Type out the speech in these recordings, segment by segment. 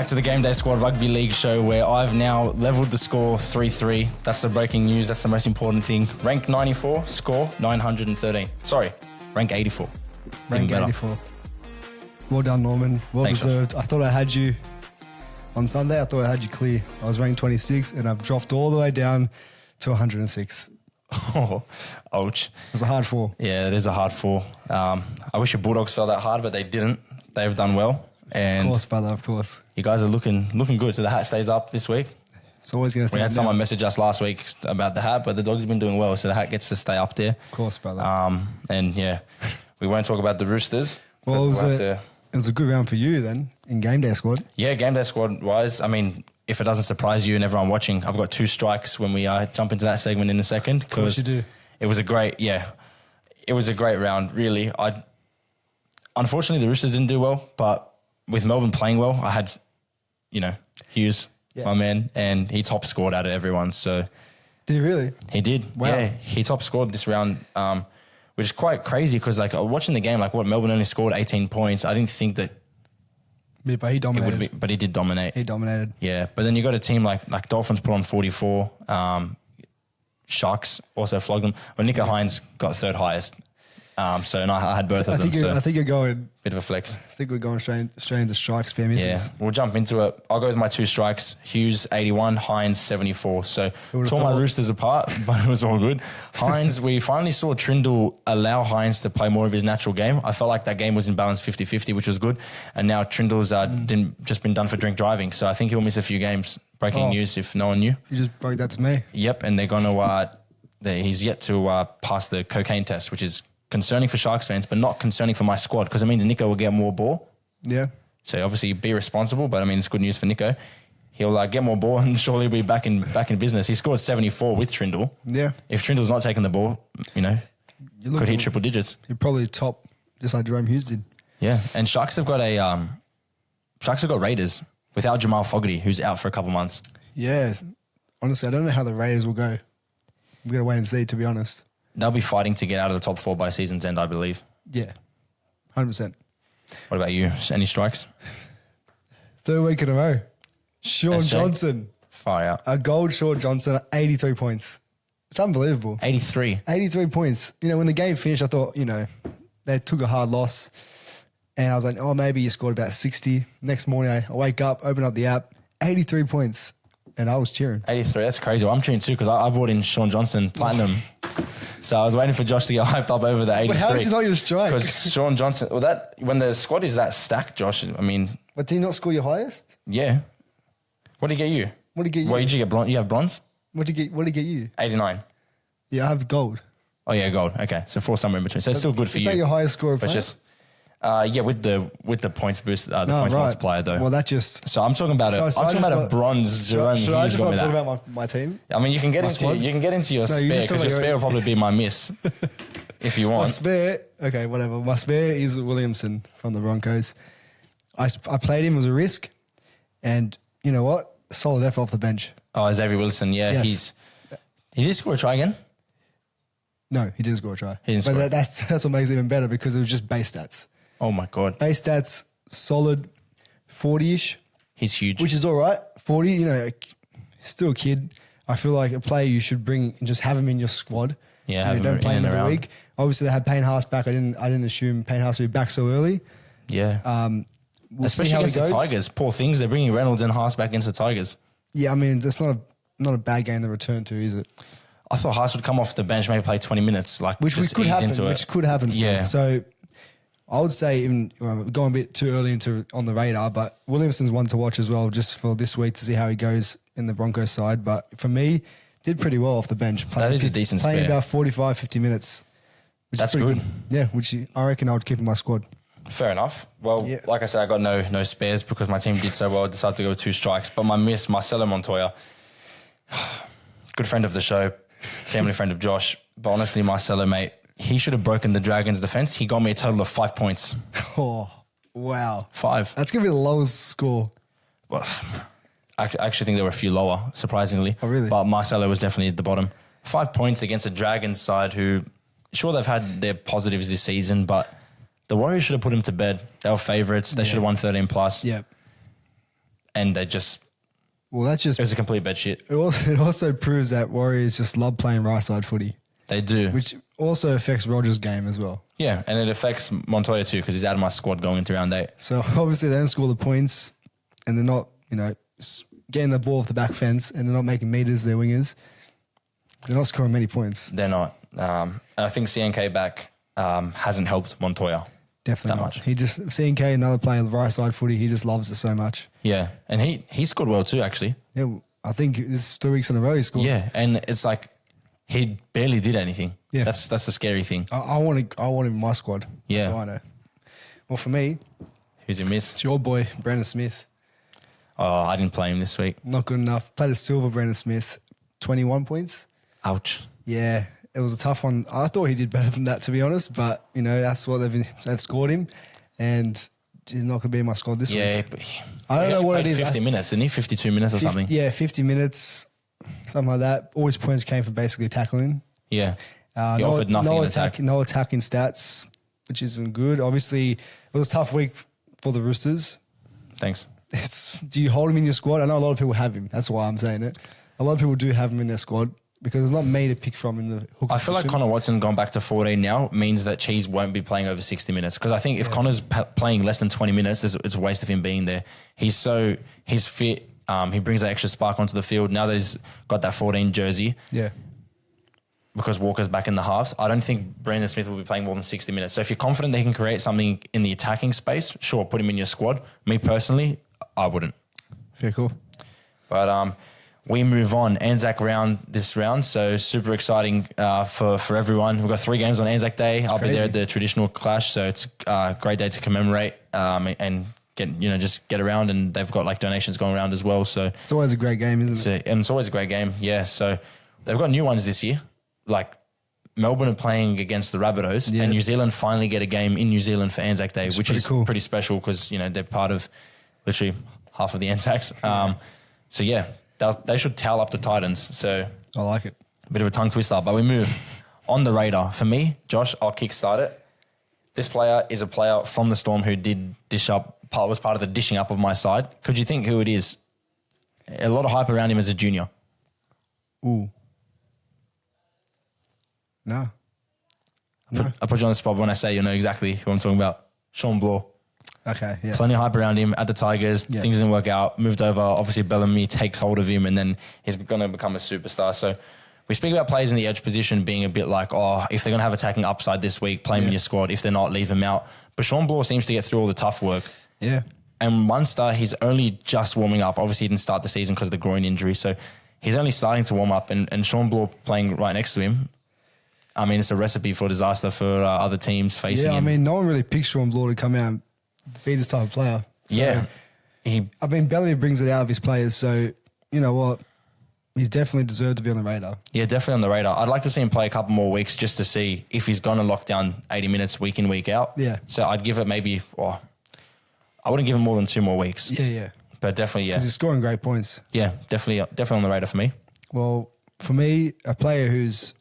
back to the GameDay Squad Rugby League show where I've now leveled the score 3-3. That's the breaking news. That's the most important thing. Rank 94, score 913. Sorry, rank 84. Rank 84. Well done, Norman. Thanks, deserved. Josh. I thought I had you on Sunday. I thought I had you clear. I was ranked 26 and I've dropped all the way down to 106. Oh, ouch. It was a hard fall. Yeah, it is a hard fall. I wish your Bulldogs fell that hard, but they didn't. They've done well. And of course, brother, of course. You guys are looking good. So the hat stays up this week. It's always going to stay up. We had someone message us last week about the hat, but the Dogs have been doing well, so the hat gets to stay up there. Of course, brother. And yeah, we won't talk about the Roosters. Well, it was a good round for you then in GameDay Squad. Yeah, GameDay Squad wise, I mean, if it doesn't surprise you and everyone watching, I've got 2 strikes when we jump into that segment in a second. Of course you do. It was a great round, really. Unfortunately, the Roosters didn't do well, but with Melbourne playing well, I had, Hughes, my man, and he top scored out of everyone. So did he really? He did. Wow. Yeah, he top scored this round, which is quite crazy because watching the game, Melbourne only scored 18 points. I didn't think that. Yeah, but he dominated. But he did dominate. He dominated. Yeah, but then you got a team like Dolphins put on 44. Sharks also flogged them. Well, Nico Hines got 3rd highest. I had both of them. I think you're going... Bit of a flex. I think we're going straight into strikes, spare misses. Yeah, we'll jump into it. I'll go with my 2 strikes. Hughes, 81. Hines, 74. So tore my Roosters apart, but it was all good. Hines, we finally saw Trindle allow Hines to play more of his natural game. I felt like that game was in balance 50-50, which was good. And now Trindle's just been done for drink driving. So I think he'll miss a few games. Breaking news if no one knew. You just broke that to me. Yep, and they're going to... he's yet to pass the cocaine test, which is... concerning for Sharks fans, but not concerning for my squad because it means Nico will get more ball. Yeah. So obviously be responsible, but I mean it's good news for Nico. He'll get more ball and surely he'll be back in business. He scored 74 with Trindle. Yeah. If Trindle's not taking the ball, could hit triple digits. He'd probably top just like Jerome Hughes did. Yeah, and Sharks have got Raiders without Jamal Fogarty, who's out for a couple months. Yeah. Honestly, I don't know how the Raiders will go. We're going to wait and see, to be honest. They'll be fighting to get out of the top 4 by season's end, I believe. Yeah, 100%. What about you? Any strikes? 3rd week in a row. Sean Johnson. Far out. A gold Sean Johnson, 83 points. It's unbelievable. 83 points. When the game finished, I thought, they took a hard loss. And I was like, maybe you scored about 60. Next morning, I wake up, open up the app, 83 points. And I was cheering. 83, that's crazy. Well, I'm cheering too because I bought in Sean Johnson Platinum. So I was waiting for Josh to get hyped up over the 83. But how is it not your strike? Because Sean Johnson, when the squad is that stacked, Josh, I mean... But did he not score your highest? Yeah. What did he get you? What did he get you? What did you get? You have bronze? What did he get you? 89. Yeah, I have gold. Oh, yeah, gold. Okay, so 4 somewhere in between. So it's still good for you. Is that your highest score of player? With the points boost, points multiplier though. Well, that just... So I'm talking about a bronze. Should I just not talk about my team? I mean, you can get into your spare because your spare will probably be my miss if you want. My spare, okay, whatever. My spare is Williamson from the Broncos. I played him as a risk, and you know what? Solid effort off the bench. Oh, Xavier Wilson, yeah, yes. He did score a try again. No, he didn't score a try. He didn't score. That's what makes it even better because it was just base stats. Oh my God. Base stats, solid 40-ish. He's huge. Which is all right. 40, still a kid. I feel like a player you should bring and just have him in your squad. Yeah, don't play him every week. Obviously, they had Payne Haas back. I didn't assume Payne Haas would be back so early. Yeah. We'll especially against the Tigers. Poor things. They're bringing Reynolds and Haas back against the Tigers. Yeah, I mean, it's not a bad game to return to, is it? I thought Haas would come off the bench, maybe play 20 minutes. Which could happen. Yeah. So I would say even going a bit too early on the radar, but Williamson's one to watch as well, just for this week to see how he goes in the Broncos side. But for me, did pretty well off the bench. That is a decent spare. Playing about 45, 50 minutes. That's good. Yeah, which I reckon I would keep in my squad. Fair enough. Well, like I said, I got no spares because my team did so well. I decided to go with 2 strikes. But my miss, Marcelo Montoya, good friend of the show, family friend of Josh. But honestly, Marcelo, mate, he should have broken the Dragons' defense. He got me a total of 5 points. Oh, wow. 5. That's going to be the lowest score. Well, I actually think there were a few lower, surprisingly. Oh, really? But Marcelo was definitely at the bottom. 5 points against a Dragons side who, sure, they've had their positives this season, but the Warriors should have put him to bed. They were favourites. They should have won 13+. Yeah. and they just, Well, that's just it was a complete bed shit. it also proves that Warriors just love playing right side footy, They do. which also affects Rogers' game as well. Yeah, and it affects Montoya too because he's out of my squad going into round 8. So obviously they don't score the points, and they're not, getting the ball off the back fence, and they're not making meters. Their wingers, they're not scoring many points. They're not. And I think CNK back hasn't helped Montoya. Definitely that not. much. He just CNK, another player, right side footy. He just loves it so much. Yeah, and he scored well too, actually. Yeah, I think it's 3 weeks in a row he scored. Yeah, and it's like he barely did anything. Yeah. That's the scary thing. I want him in my squad. Yeah. So I know. Well, for me, Who's your miss? it's your boy Brandon Smith. Oh, I didn't play him this week. Not good enough. Played a silver Brandon Smith, 21 points. Ouch. Yeah, it was a tough one. I thought he did better than that, to be honest. But that's what they've scored him, and he's not going to be in my squad this Yeah, week. but I don't know what it is. 50 minutes, didn't he? 52 minutes or something. Yeah, 50 minutes, something like that. All his points came from basically tackling. Yeah. He offered nothing in attack. No attacking stats, which isn't good. Obviously, it was a tough week for the Roosters. Thanks. Do you hold him in your squad? I know a lot of people have him. That's why I'm saying it. A lot of people do have him in their squad because it's not me to pick from in the hooker I feel like position. Connor Watson gone back to 14 now means that Cheese won't be playing over 60 minutes. Because I think if Connor's playing less than 20 minutes, it's a waste of him being there. He's fit. He brings that extra spark onto the field. Now that he's got that 14 jersey, Yeah. because Walker's back in the halves, I don't think Brandon Smith will be playing more than 60 minutes. So if you're confident that he can create something in the attacking space, sure, put him in your squad. Me personally, I wouldn't. Very cool. But we move on. Anzac round this round, so super exciting for everyone. We've got 3 games on Anzac Day. I'll be there at the traditional clash, so it's a great day to commemorate and get around. And they've got like donations going around as well. So It's always a great game, isn't it? and it's always a great game. Yeah. So they've got new ones this year. Like Melbourne are playing against the Rabbitohs, and New Zealand finally get a game in New Zealand for Anzac Day, which is cool. pretty special because they're part of literally half of the Anzacs. So yeah, they should towel up the Titans. So I like it. a bit of a tongue twister, but we move on the radar. For me, Josh, I'll kickstart it. This player is a player from the Storm who did was part of the dishing up of my side. Could you think who it is? A lot of hype around him as a junior. Ooh. No. I put you on the spot when I say you know exactly who I'm talking about. Sean Bloor. Okay, yeah. Plenty of hype around him at the Tigers. Yes. Things didn't work out. Moved over. Obviously, Bellamy takes hold of him, and then he's going to become a superstar. So we speak about players in the edge position being a bit like, if they're going to have attacking upside this week, play him in your squad. If they're not, leave him out. But Sean Bloor seems to get through all the tough work. Yeah. And Munster, he's only just warming up. Obviously, he didn't start the season because of the groin injury. So he's only starting to warm up. And Sean Bloor playing right next to him, I mean, it's a recipe for disaster for other teams facing him. Yeah, I mean, no one really picks Sean Bloor to come out and be this type of player. So, yeah. Bellamy brings it out of his players. So, you know what? He's definitely deserved to be on the radar. Yeah, definitely on the radar. I'd like to see him play a couple more weeks just to see if he's going to lock down 80 minutes week in, week out. Yeah. So I'd give it maybe, I wouldn't give him more than 2 more weeks. Yeah. But definitely, yeah. Because he's scoring great points. Yeah, definitely on the radar for me. Well, for me, a player who's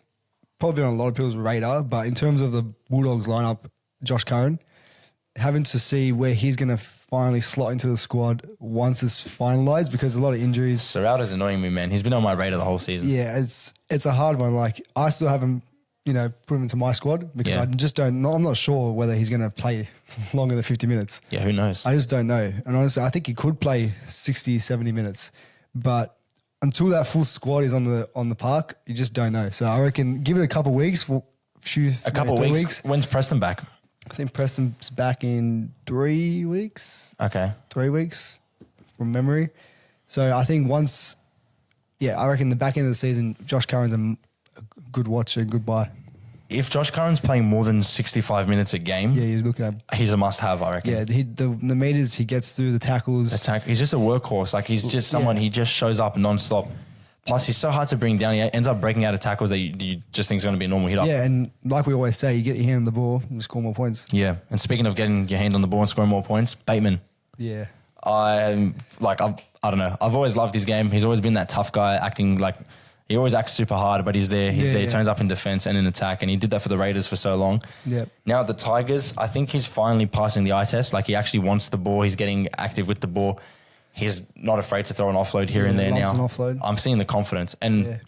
probably on a lot of people's radar, but in terms of the Bulldogs lineup, Josh Curran, having to see where he's going to finally slot into the squad once it's finalised because a lot of injuries. Serraldo's annoying me, man. He's been on my radar the whole season. Yeah, it's a hard one. Like, I still haven't, put him into my squad because I just I'm not sure whether he's going to play longer than 50 minutes. Yeah, who knows? I just don't know. And honestly, I think he could play 60, 70 minutes, but until that full squad is on the park, you just don't know. So I reckon give it a couple of weeks. A couple of weeks. When's Preston back? I think Preston's back in 3 weeks. Okay. 3 weeks from memory. So I think I reckon the back end of the season, Josh Curran's a good watch and good buy. If Josh Curran's playing more than 65 minutes a game, He's looking at. he's a must-have, I reckon. Yeah, the meters he gets through, the tackles. He's just a workhorse. Like, he's just someone, he just shows up non-stop. Plus, he's so hard to bring down. He ends up breaking out of tackles that you just think is going to be a normal hit-up. Yeah, and like we always say, you get your hand on the ball and score more points. Yeah, and speaking of getting your hand on the ball and scoring more points, Bateman. Yeah. I don't know. I've always loved his game. He's always been that tough guy, acting like he always acts super hard, but he's there. He's there. He turns up in defense and in attack, and he did that for the Raiders for so long. Yeah. Now at the Tigers, I think he's finally passing the eye test. Like, he actually wants the ball. He's getting active with the ball. He's not afraid to throw an offload here and there now. An offload. I'm seeing the confidence. And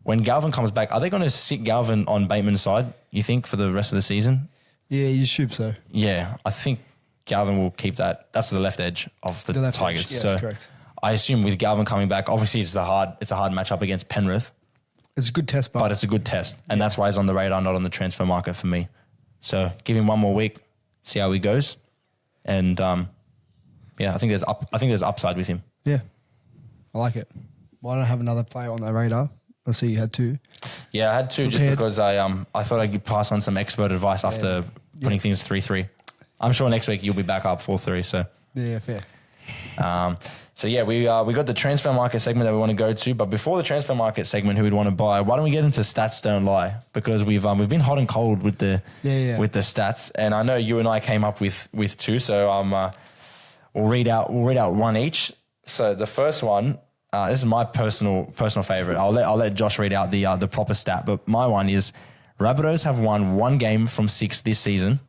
when Galvin comes back, are they going to sit Galvin on Bateman's side, you think, for the rest of the season? Yeah, you should so. Yeah, I think Galvin will keep that. That's the left edge of the Tigers. Yeah, so that's correct. I assume with Galvin coming back, obviously it's a hard matchup against Penrith. It's a good test, but it's a good test. And that's why he's on the radar, not on the transfer market for me. So give him one more week, see how he goes. And I think there's upside with him. Yeah. I like it. Why don't I have another player on that radar? I see you had two. Yeah, I had two just because I thought I'd pass on some expert advice after putting things 3-3. I'm sure next week you'll be back up 4-3. So yeah, fair. We got the transfer market segment that we want to go to, but before the transfer market segment, who we'd want to buy, why don't we get into stats don't lie? Because we've been hot and cold with the with the stats, and I know you and I came up with two, so we'll read out one each. So the first one. This is my personal favorite. I'll let Josh read out the proper stat, but my one is Rabbitohs have won 1 game from 6 this season.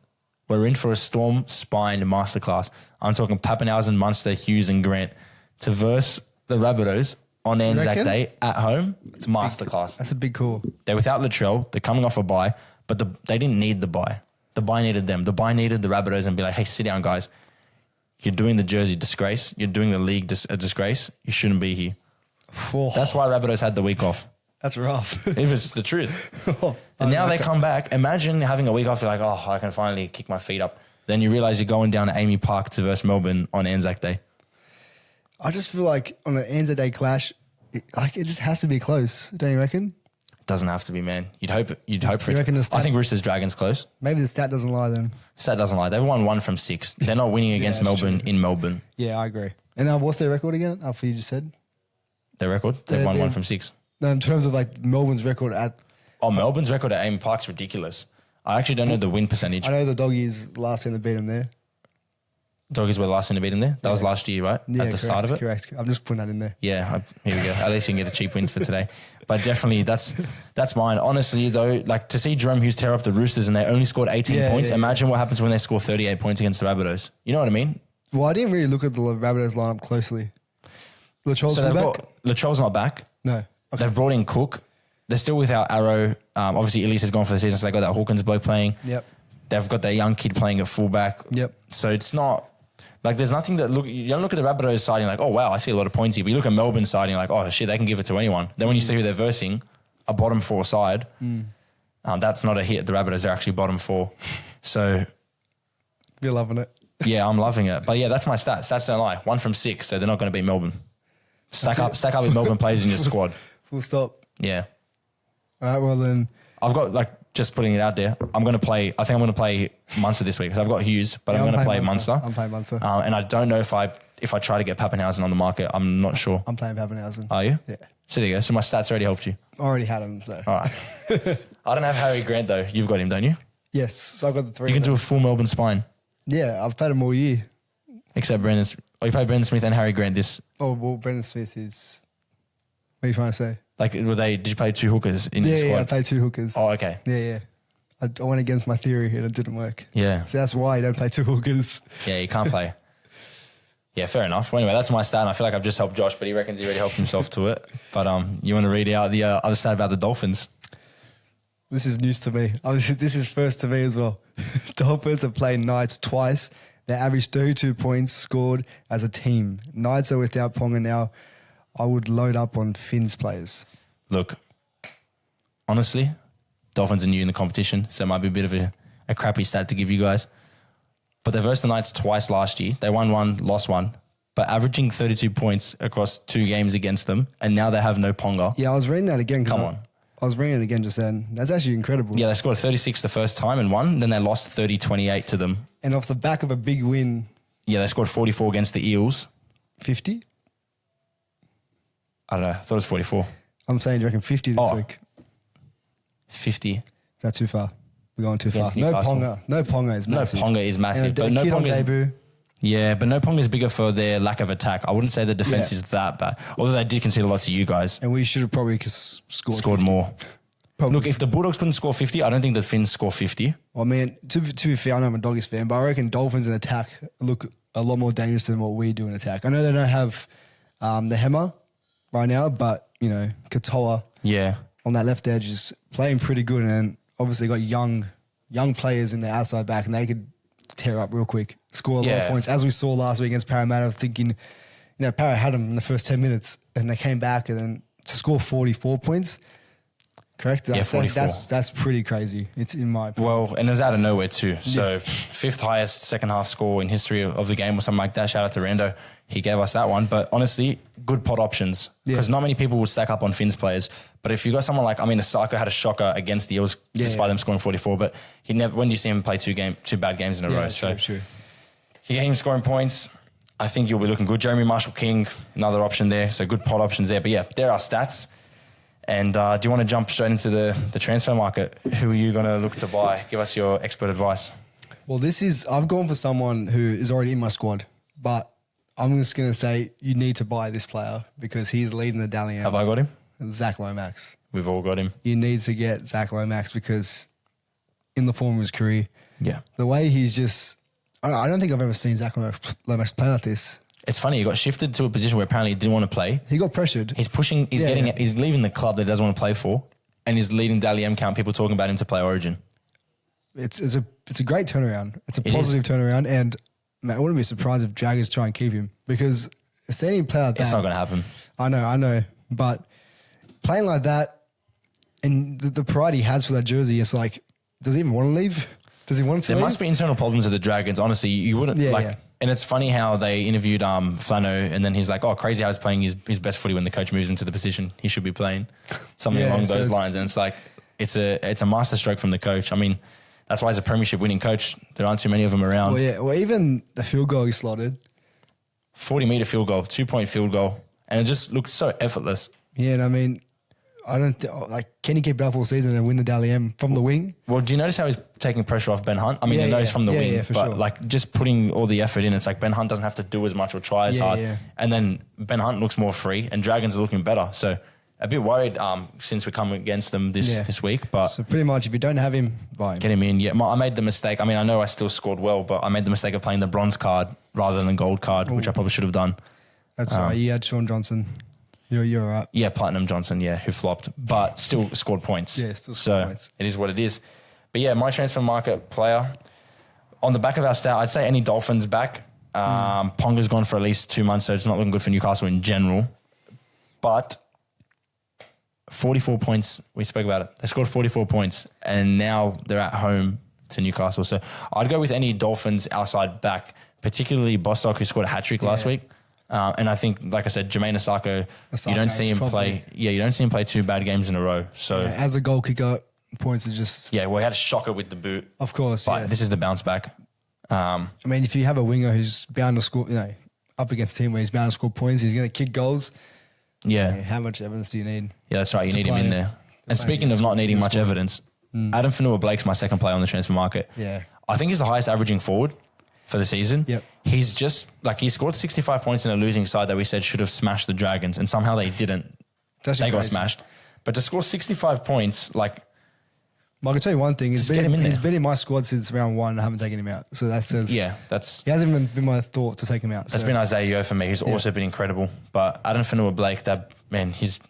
We're in for a Storm Spine masterclass. I'm talking Pappenhausen, Munster, Hughes, and Grant to verse the Rabbitohs on Anzac Day at home. It's masterclass. That's a big call. They're without Latrell. They're coming off a bye, but they didn't need the bye. The bye needed them. The bye needed the Rabbitohs and be like, hey, sit down, guys. You're doing the jersey disgrace. You're doing the league a disgrace. You shouldn't be here. Oh. That's why Rabbitohs had the week off. That's rough. If it's the truth. And now they come back. Imagine having a week off. You're like, I can finally kick my feet up. Then you realize you're going down to Amy Park to versus Melbourne on Anzac Day. I just feel like on an Anzac Day clash, it just has to be close. Don't you reckon? Doesn't have to be, man. You'd hope for it. I think Roosters Dragons close. Maybe the stat doesn't lie then. Stat doesn't lie. They've won 1 from 6. They're not winning against Melbourne in Melbourne. Yeah, I agree. And what's their record again? After you just said their record, they've won 1 from 6. No, in terms of like Melbourne's record at. Oh, Melbourne's record at Amy Park's ridiculous. I actually don't know the win percentage. I know the Doggies last team to beat them there. Doggies were the last team to beat them there. That was last year, right? Yeah, at the start of it. Correct. I'm just putting that in there. Yeah, here we go. At least you can get a cheap win for today. But definitely, that's mine. Honestly, though, like to see Jerome Hughes tear up the Roosters and they only scored 18 points. Imagine what happens when they score 38 points against the Rabbitohs. You know what I mean? Well, I didn't really look at the Rabbitohs lineup closely. Latrell's back? Latrell's not back. No. Okay. They've brought in Cook. They're still without Arrow. Obviously, Elise has gone for the season, so they got that Hawkins bloke playing. Yep. They've got that young kid playing at fullback. Yep. So it's not like there's nothing that you don't look at the Rabbitohs side and you're like, oh wow, I see a lot of points here. But you look at Melbourne side and you're like, oh shit, they can give it to anyone. Then when you see who they're versing, a bottom 4 side, that's not a hit. The Rabbitohs are actually bottom 4. So you're loving it. Yeah, I'm loving it. But yeah, that's my stats. Stats don't lie. 1 from 6, so they're not going to beat Melbourne. Stack up with Melbourne players in your squad. Full stop. Yeah. All right, well then. I've got just putting it out there. I think I'm going to play Munster this week because I've got Hughes, but I'm going to play Munster. I'm playing Munster. And I don't know if I try to get Pappenhausen on the market. I'm not sure. I'm playing Pappenhausen. Are you? Yeah. So there you go. So my stats already helped you. I already had him, so. All right. I don't have Harry Grant though. You've got him, don't you? Yes. So I've got the 3. You can do a full Melbourne spine. Yeah, I've played him all year. Except Brendan. Oh, you played Brendan Smith and Harry Grant this. Oh, well, Brendan Smith is. What are you trying to say? Like, did you play 2 hookers in your squad? Yeah, I played 2 hookers. Oh, okay. Yeah. I went against my theory and it didn't work. Yeah. So that's why you don't play 2 hookers. Yeah, you can't play. Yeah, fair enough. Well, anyway, that's my stat. And I feel like I've just helped Josh, but he reckons he already helped himself to it. But you want to read out the other stat about the Dolphins? This is news to me. This is first to me as well. Dolphins have played Knights twice. They averaged 32 points scored as a team. Knights are without Ponga now. I would load up on Finn's players. Look, honestly, Dolphins are new in the competition, so it might be a bit of a crappy stat to give you guys. But they versed the Knights twice last year. They won 1, lost 1, but averaging 32 points across 2 games against them, and now they have no Ponga. Yeah, I was reading that again. Come on. I was reading it again just then. That's actually incredible. Yeah, they scored 36 the first time and won. Then they lost 30-28 to them. And off the back of a big win. Yeah, they scored 44 against the Eels. 50? I don't know. I thought it was 44. I'm saying, do you reckon 50 this week? 50. Is that too far? We're going too far. Newcastle. No Ponga is massive. No Ponga is massive. But no Ponga is debut. Yeah, but no Ponga is bigger for their lack of attack. I wouldn't say the defense is that bad. Although they did concede a lot to you guys. And we should have probably scored more. Probably. Look, if the Bulldogs couldn't score 50, I don't think the Finns score 50. Well, man, to be fair, I know I'm a Doggies fan, but I reckon Dolphins in attack look a lot more dangerous than what we do in attack. I know they don't have the hammer right now, but, Katoa on that left edge is playing pretty good, and obviously got young players in the outside back, and they could tear up real quick, score a lot of points. As we saw last week against Parramatta, thinking, Parra had them in the first 10 minutes, and they came back and then to score 44 points. Correct? Yeah, 44. That's pretty crazy. It's in my opinion. Well, and it was out of nowhere too. So fifth highest second half score in history of the game or something like that. Shout out to Rando. He gave us that one. But honestly, good pot options. Because not many people will stack up on Finn's players. But if you got someone like, Asako had a shocker against the Eels despite them scoring 44. But he never. When do you see him play two bad games in a row? So true. You get him scoring points. I think you'll be looking good. Jeremy Marshall-King, another option there. So good pot options there. But yeah, there are stats. And do you want to jump straight into the transfer market? Who are you going to look to buy? Give us your expert advice. Well, I've gone for someone who is already in my squad, but I'm just going to say you need to buy this player because he's leading the Dally M. Have I got him? Zach Lomax. We've all got him. You need to get Zach Lomax because in the form of his career, the way he's just, I don't think I've ever seen Zach Lomax play like this. It's funny, he got shifted to a position where apparently he didn't want to play. He got pressured. He's pushing, he's leaving the club that he doesn't want to play for, and he's leading Dally M count, people talking about him to play Origin. It's a great turnaround. It's a positive turnaround, and man, I wouldn't be surprised if Dragons try and keep him because seeing him play like that. It's not going to happen. I know. But playing like that and the pride he has for that jersey, it's like, does he even want to leave? Does he want to leave? There must be internal problems with the Dragons. Honestly, you wouldn't And it's funny how they interviewed Flano, and then he's like, "Oh, crazy how he's playing his best footy when the coach moves into the position he should be playing." Something along those lines. And it's like it's a masterstroke from the coach. I mean, that's why he's a premiership winning coach. There aren't too many of them around. Well, even the field goal he slotted, 40-meter field goal, 2-point field goal, and it just looked so effortless. Yeah, and I mean, can he keep it up all season and win the Dally M from the wing? Well, do you notice how he's taking pressure off Ben Hunt? I mean, he knows from the wing, but sure. Just putting all the effort in, it's like Ben Hunt doesn't have to do as much or try as hard. Yeah. And then Ben Hunt looks more free and Dragons are looking better. So a bit worried since we come against them this week. But so pretty much if you don't have him, buy him. Get him in. Yeah, I made the mistake. I mean, I know I still scored well, but I made the mistake of playing the bronze card rather than the gold card, which I probably should have done. That's all right. You had Sean Johnson. You're all right. Yeah, Platinum Johnson, who flopped, but still scored points. Yeah, still scored points. It is what it is. But yeah, my transfer market player, on the back of our stat, I'd say any Dolphins back. Ponga's gone for at least 2 months, so it's not looking good for Newcastle in general. But 44 points, we spoke about it. They scored 44 points, and now they're at home to Newcastle. So I'd go with any Dolphins outside back, particularly Bostock, who scored a hat-trick last week. And I think, like I said, Jermaine Asako, you don't see him play. Yeah, you don't see him play 2 bad games in a row. So as a goal kicker, points are just. Yeah, well, he had a shocker with the boot. Of course, but this is the bounce back. I mean, if you have a winger who's bound to score, up against a team where he's bound to score points, he's going to kick goals. Yeah. How much evidence do you need? Yeah, that's right. You need him in there. And speaking of not needing much evidence, Adam Fanua-Blake's my second player on the transfer market. Yeah. I think he's the highest averaging forward for the season. Yep. He's just he scored 65 points in a losing side that we said should have smashed the Dragons, and somehow they didn't. They got smashed. But to score 65 points, I can tell you one thing. He's been in my squad since round 1. I haven't taken him out. So that says... Yeah, he hasn't even been my thought to take him out. That's been Isaiah Yeo for me. He's also been incredible. But Adam Fanua-Blake, he's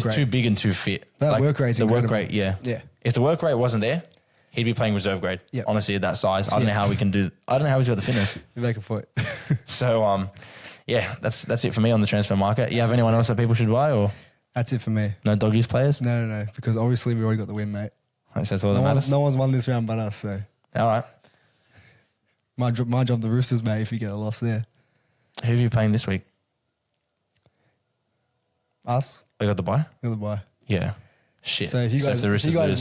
too big and too fit. That work rate's incredible. The work rate, yeah. If the work rate wasn't there, he'd be playing reserve grade. Yep. Honestly, at that size. I don't know how we can do... I don't know how he's got the fitness. You make a foot. So, that's it for me on the transfer market. You have anyone else that people should buy, or...? That's it for me. No doggies players? No. Because obviously we already got the win, mate. That's all that matters. No one's won this round but us, so... All right. My job, the Roosters, mate, if you get a loss there. Who are you playing this week? Us. I got the bye? Got the bye. Yeah. Shit. So if you guys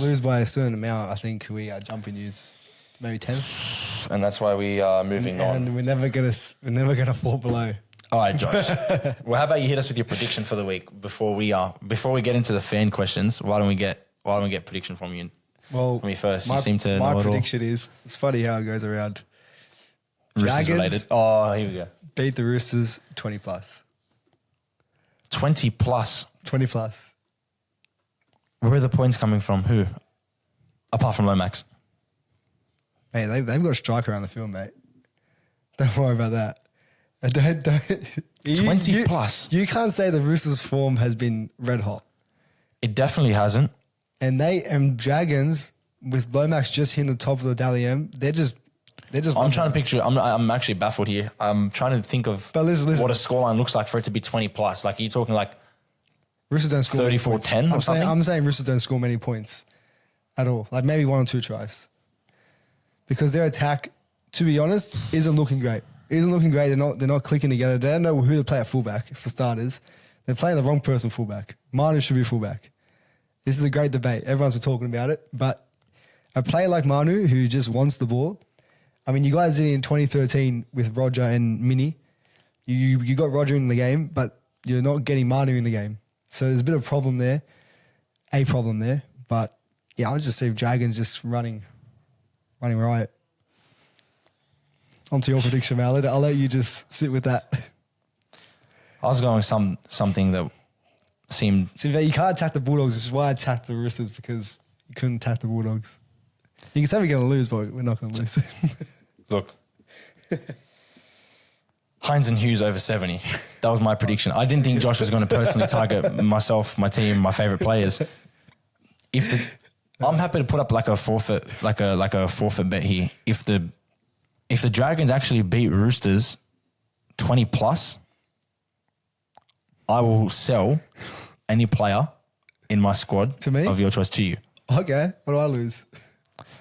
lose by a certain amount, I think we jump in use maybe 10. And that's why we are moving on. And we're never gonna fall below. All right, Josh. Well, how about you hit us with your prediction for the week before we get into the fan questions? Why don't we get prediction from you? Well, from me first. You seem to know my it all. prediction is, it's funny how it goes around. Roosters related. Oh, here we go. Beat the Roosters 20 plus. 20 plus. 20 plus. Where are the points coming from? Who? Apart from Lomax. Mate, they've got a striker around the field, mate. Don't worry about that. Don't. 20 plus. You can't say the Roosters' form has been red hot. It definitely hasn't. And Dragons with Lomax just hitting the top of the Dally M, they're just. I'm trying to picture. I'm actually baffled here. I'm trying to think of listen. what a scoreline looks like for it to be 20 plus. Like, are you talking like Roosters don't score 34-10 or something? I'm saying Roosters don't score many points at all. Like maybe 1 or 2 tries. Because their attack, to be honest, isn't looking great. They're not clicking together. They don't know who to play at fullback, for starters. They're playing the wrong person fullback. Manu should be fullback. This is a great debate. Everyone's been talking about it. But a player like Manu, who just wants the ball, I mean, you guys did it in 2013 with Roger and Mini. You got Roger in the game, but you're not getting Manu in the game. So there's a bit of a problem there. But yeah, I'll just see Dragons just running riot. On to your prediction, Mal. I'll let you just sit with that. I was going something that seemed... See, you can't attack the Bulldogs, which is why I attacked the Roosters, because you couldn't attack the Bulldogs. You can say we're going to lose, but we're not going to lose. Look. Hines and Hughes over 70. That was my prediction. I didn't think Josh was going to personally target myself, my team, my favourite players. I'm happy to put up like a forfeit, like a forfeit bet here. If the Dragons actually beat Roosters 20 plus, I will sell any player in my squad to me? Of your choice to you. Okay. What do I lose?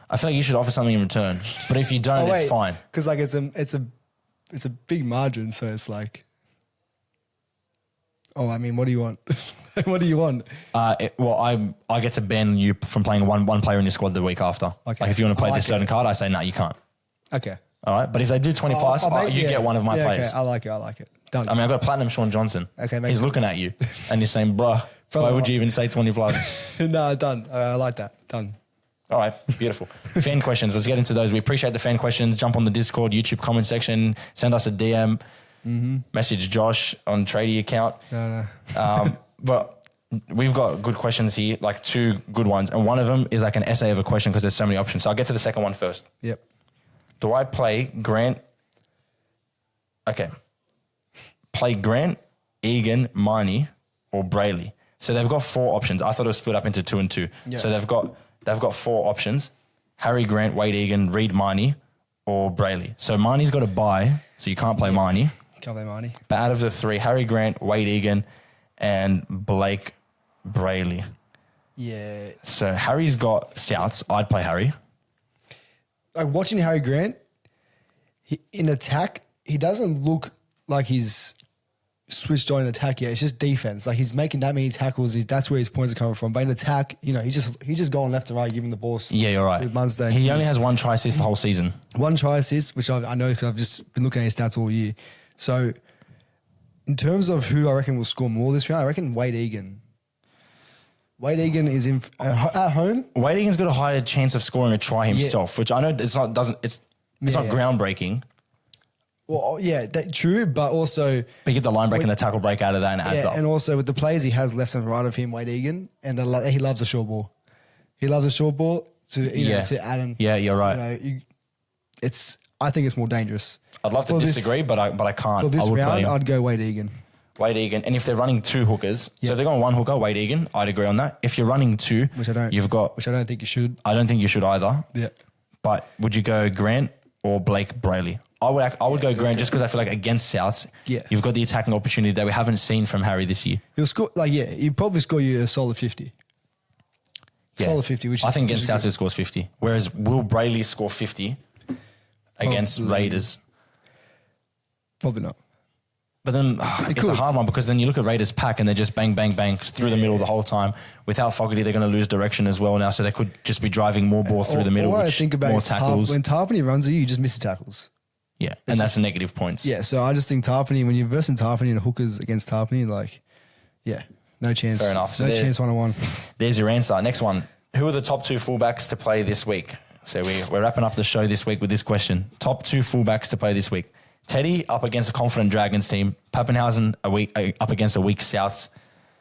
I feel like you should offer something in return. But if you don't, it's fine. Because like it's a big margin, so it's like, I mean, what do you want? What do you want? I get to ban you from playing one player in your squad the week after. Okay. Like if you want to play this certain card, I say no, you can't. Okay. All right, but if they do 20 plus, you get one of my players. Okay. I like it. Done. I mean, I've got Platinum Sean Johnson. Okay, he's looking at you and you're saying, bruh, why would you even say 20 plus? No, done. I like that. Done. All right, beautiful. Fan questions. Let's get into those. We appreciate the fan questions. Jump on the Discord, YouTube comment section. Send us a DM. Mm-hmm. Message Josh on Tradie account. No. But we've got good questions here, like 2 good ones. And one of them is like an essay of a question because there's so many options. So I'll get to the second one first. Yep. Do I play Grant? Okay. Play Grant, Egan, Marnie, or Brayley. So they've got 4 options. I thought it was split up into 2 and 2. Yeah. So they've got 4 options: Harry Grant, Wade Egan, Reed Marnie, or Brayley. So Marnie's got a bye, so you can't play Marnie. Can't play Marnie. But out of the 3, Harry Grant, Wade Egan, and Blake Brayley. Yeah. So Harry's got Souths. I'd play Harry. Like watching Harry Grant, in attack, he doesn't look like he's switched on in attack yet. It's just defense. Like he's making that many tackles. That's where his points are coming from. But in attack, he's just going left and right, giving the balls. Yeah, you're right. Munster. He only has 1 try assist the whole season. 1 try assist, which I know because I've just been looking at his stats all year. So in terms of who I reckon will score more this round, I reckon Wade Egan. Wade Egan is at home. Wade Egan's got a higher chance of scoring a try himself, which I know it's not groundbreaking. Well, yeah, that's true, but also... But you get the line break and the tackle break out of that and it adds up. And also with the players he has left and right of him, Wade Egan, and he loves a short ball. He loves a short ball to add in. Yeah, you're right. I think it's more dangerous. I'd love to disagree, but I can't. For this round, I'd go Wade Egan. Wade Egan. And if they're running 2 hookers, so if they're going 1 hooker, Wade Egan, I'd agree on that. If you're running 2, which I don't think you should. I don't think you should either. Yeah. But would you go Grant or Blake Brayley? I would go Grant just because I feel like against Souths, you've got the attacking opportunity that we haven't seen from Harry this year. He'll score, he'll probably score you a solid 50. Yeah. Solid 50, which I think against Souths he scores 50. Whereas will Brayley score 50 against Raiders? Probably not. But then it's a hard one because then you look at Raiders' pack and they're just bang, bang, bang through the middle the whole time. Without Fogarty, they're going to lose direction as well now, so they could just be driving more ball through the middle, which more tackles. When Tarpany runs at you just miss the tackles. Yeah, and that's negative points. Yeah, so I just think Tarpany, when you're versing Tarpany and hookers against Tarpany, no chance. Fair enough. So no chance 1-on-1. There's your answer. Next one. Who are the top 2 fullbacks to play this week? So we're wrapping up the show this week with this question. Top 2 fullbacks to play this week. Teddy up against a confident Dragons team. Pappenhausen up against a weak Souths.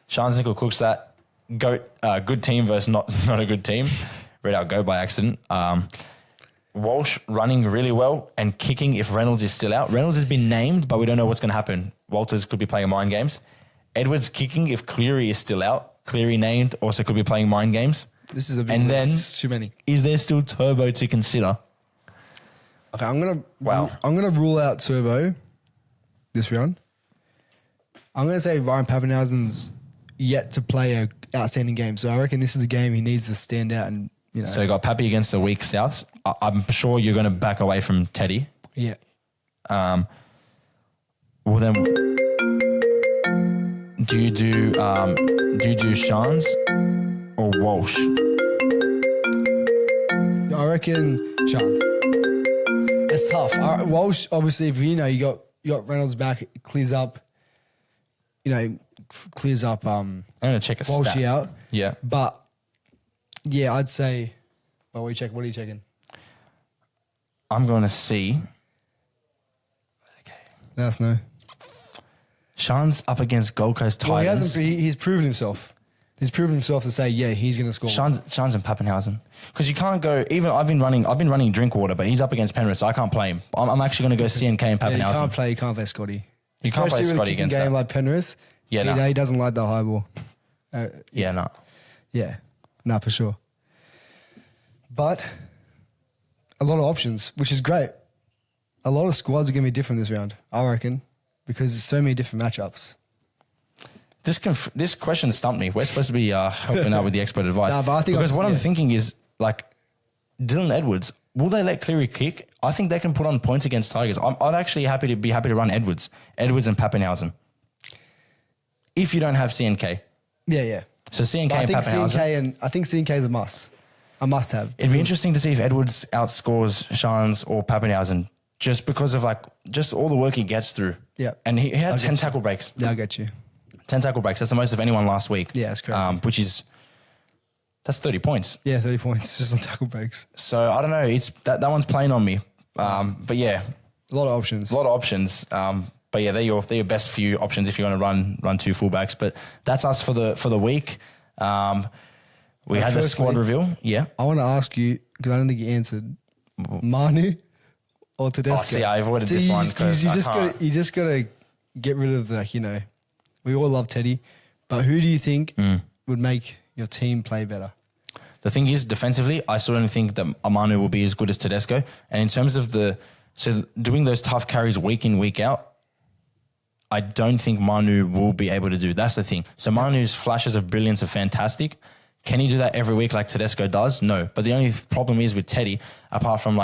Schansnickel Klukstad, good team versus not a good team. Read out go by accident. Walsh running really well and kicking if Reynolds is still out. Reynolds has been named, but we don't know what's going to happen. Walters could be playing mind games. Edwards kicking if Cleary is still out. Cleary named, also could be playing mind games. This is a big list. Too many. Is there still Turbo to consider? Okay, I'm gonna rule out Turbo this round. I'm gonna say Ryan Pappenhausen's yet to play a outstanding game, so I reckon this is a game he needs to stand out and So you got Pappy against the weak Souths. I'm sure you're going to back away from Teddy. Yeah. Well then, do you do Shans or Walsh? I reckon Shans. It's tough. Walsh, obviously, if you got Reynolds back, it clears up. Clears up. I'm gonna check a Walshy stat. out. Yeah, but yeah, I'd say. Well, what are you checking? I'm going to see. Okay, Let us know. Shans up against Gold Coast Titans. Well, he hasn't. He's proven himself. He's proven himself to say, yeah, he's going to score. Shans and Pappenhausen, because you can't go. Even I've been running Drinkwater, but he's up against Penrith, so I can't play him. I'm actually going to go CNK and Pappenhausen. Yeah, you can't play Scotty. You can't play Scotty against a game that. like Penrith. Yeah, he doesn't like the high ball. Yeah, no, for sure. But a lot of options, which is great. A lot of squads are going to be different this round, I reckon, because there's so many different matchups. This question stumped me. We're supposed to be helping out with the expert advice. But I think because what I'm thinking is, like, Dylan Edwards, will they let Cleary kick? I think they can put on points against Tigers. I'm actually happy to run Edwards and Pappenhausen. If you don't have CNK. Yeah. So CNK and Pappenhausen. I think CNK is a must have. It'd be interesting to see if Edwards outscores Shans or Pappenhausen just because of just all the work he gets through. Yeah. And he had 10 tackle breaks. Yeah, I get you. 10 tackle breaks. That's the most of anyone last week. Yeah, that's correct. That's 30 points. Yeah, 30 points just on tackle breaks. So I don't know. It's that one's playing on me. But yeah. A lot of options. But yeah, they're your best few options if you want to run two fullbacks. But that's us for the week. We had the squad reveal. Yeah. I want to ask you, because I don't think you answered, Manu or Tedesco? Oh, see, I avoided this one because you just got to get rid of we all love Teddy, but who do you think would make your team play better? The thing is, defensively, I still don't think that Manu will be as good as Tedesco. And in terms of doing those tough carries week in, week out, I don't think Manu will be able to do. That's the thing. So Manu's flashes of brilliance are fantastic. Can he do that every week like Tedesco does? No. But the only problem is with Teddy, apart from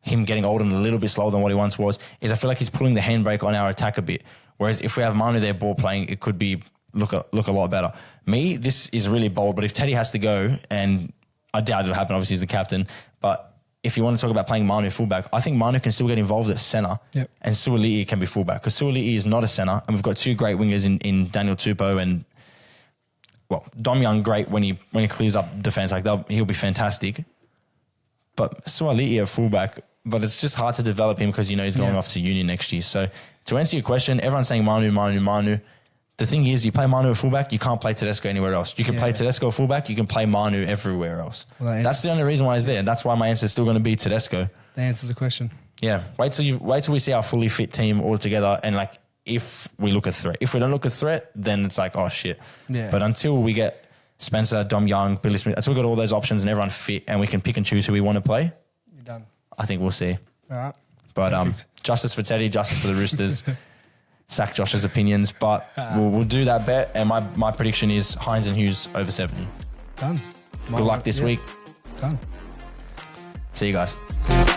him getting older and a little bit slower than what he once was, is I feel like he's pulling the handbrake on our attack a bit. Whereas if we have Manu there ball playing, it could be look a lot better. This is really bold, but if Teddy has to go, and I doubt it'll happen, obviously he's the captain, but if you want to talk about playing Manu fullback, I think Manu can still get involved at centre, and Suoli'i can be fullback, because Suoli'i is not a centre, and we've got two great wingers in Daniel Tupou and Dom Young, great when he clears up defence, he'll be fantastic. But Suoli'i a fullback, but it's just hard to develop him because he's going off to uni next year. So to answer your question, everyone's saying Manu. The thing is, you play Manu a fullback, you can't play Tedesco anywhere else. You can play Tedesco a fullback, you can play Manu everywhere else. Well, that's the only reason why he's there. That's why my answer is still going to be Tedesco. That answers the question. Yeah. Wait till we see our fully fit team all together, and if we look at threat. If we don't look at threat, then it's oh shit. Yeah. But until we get Spencer, Dom Young, Billy Smith, until we got all those options and everyone fit and we can pick and choose who we want to play, you're done. I think we'll see. All right. But justice for Teddy, justice for the Roosters. Sack Josh's opinions, but we'll do that bet. And my prediction is Hines and Hughes over 70. Done. Good luck this week. Done. See you guys. See you.